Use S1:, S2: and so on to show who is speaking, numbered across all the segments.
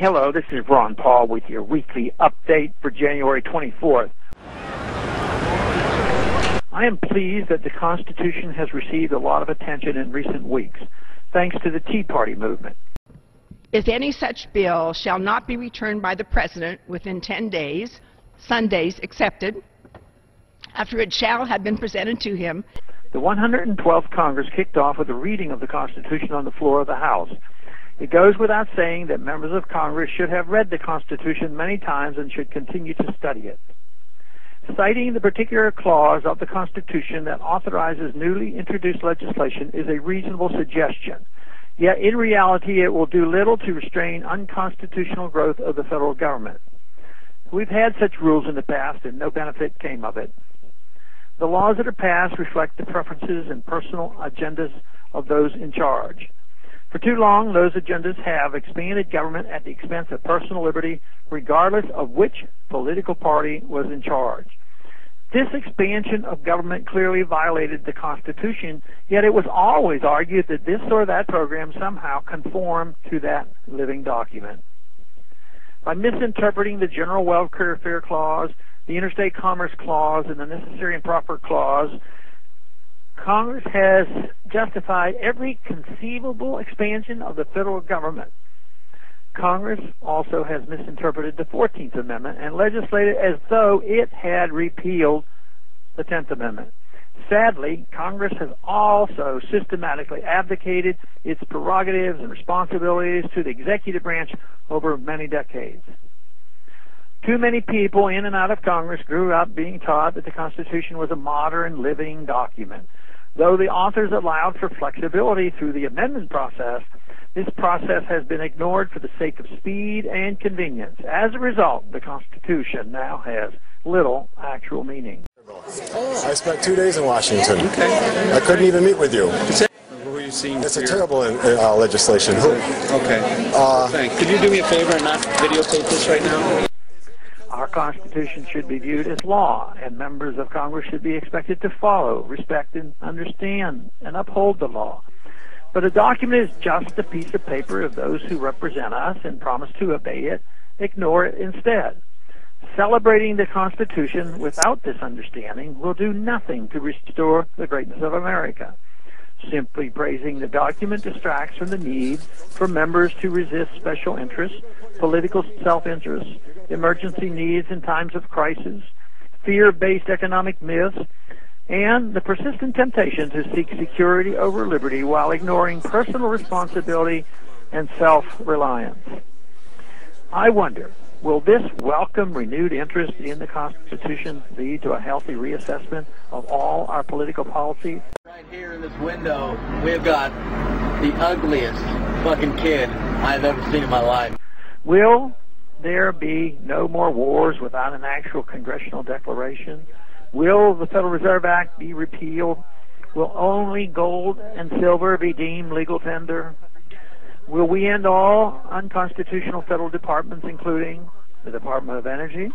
S1: Hello, this is Ron Paul with your weekly update for January 24th. I am pleased that the Constitution has received a lot of attention in recent weeks, thanks to the Tea Party movement.
S2: If any such bill shall not be returned by the President within 10 days, Sundays excepted, after it shall have been presented to him.
S1: The 112th Congress kicked off with a reading of the Constitution on the floor of the House. It goes without saying that members of Congress should have read the Constitution many times and should continue to study it. Citing the particular clause of the Constitution that authorizes newly introduced legislation is a reasonable suggestion. Yet in reality it will do little to restrain unconstitutional growth of the federal government. We've had such rules in the past and no benefit came of it. The laws that are passed reflect the preferences and personal agendas of those in charge. For too long, those agendas have expanded government at the expense of personal liberty, regardless of which political party was in charge. This expansion of government clearly violated the Constitution, yet it was always argued that this or that program somehow conformed to that living document. By misinterpreting the General Welfare Clause, the Interstate Commerce Clause, and the Necessary and Proper Clause, Congress has justified every conceivable expansion of the federal government. Congress also has misinterpreted the 14th Amendment and legislated as though it had repealed the 10th Amendment. Sadly, Congress has also systematically abdicated its prerogatives and responsibilities to the executive branch over many decades. Too many people in and out of Congress grew up being taught that the Constitution was a modern, living document. Though the authors allowed for flexibility through the amendment process, this process has been ignored for the sake of speed and convenience. As a result, the Constitution now has little actual meaning.
S3: I spent 2 days in Washington. Okay. I couldn't even meet with you.
S4: Who are you seeing?
S3: It's a terrible legislation.
S4: Okay. Thanks. Could you do me a favor and not videotape this right now?
S1: Our Constitution should be viewed as law, and members of Congress should be expected to follow, respect, and understand, and uphold the law. But a document is just a piece of paper if those who represent us and promise to obey it ignore it instead. Celebrating the Constitution without this understanding will do nothing to restore the greatness of America. Simply praising the document distracts from the need for members to resist special interests, political self-interest, emergency needs in times of crisis, fear-based economic myths, and the persistent temptation to seek security over liberty while ignoring personal responsibility and self-reliance. I wonder, will this welcome renewed interest in the Constitution lead to a healthy reassessment of all our political policies?
S5: Right here in this window, we've got the ugliest fucking kid I've ever seen in my life.
S1: Will there be no more wars without an actual congressional declaration? Will the Federal Reserve Act be repealed? Will only gold and silver be deemed legal tender? Will we end all unconstitutional federal departments, including the Department of Energy,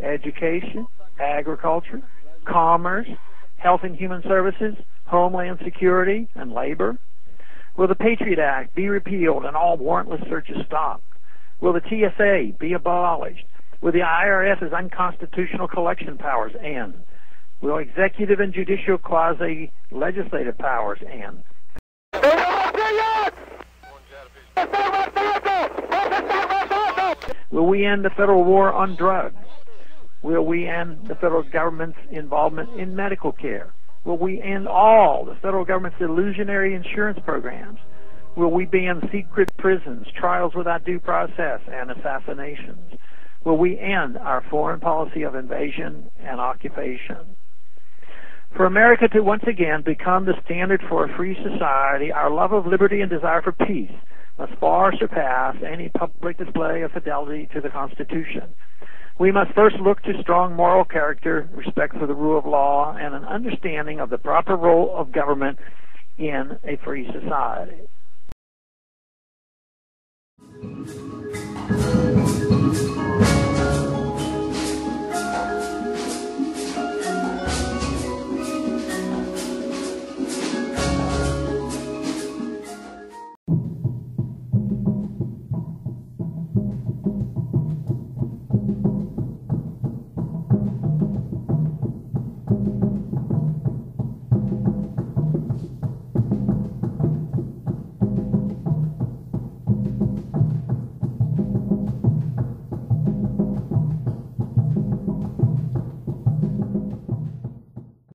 S1: Education, Agriculture, Commerce, Health and Human Services, Homeland Security, and Labor? Will the Patriot Act be repealed and all warrantless searches stopped? Will the TSA be abolished? Will the IRS's unconstitutional collection powers end? Will executive and judicial quasi-legislative powers end? Will we end the federal war on drugs? Will we end the federal government's involvement in medical care? Will we end all the federal government's illusionary insurance programs? Will we ban secret prisons, trials without due process, and assassinations? Will we end our foreign policy of invasion and occupation? For America to once again become the standard for a free society, our love of liberty and desire for peace must far surpass any public display of fidelity to the Constitution. We must first look to strong moral character, respect for the rule of law, and an understanding of the proper role of government in a free society.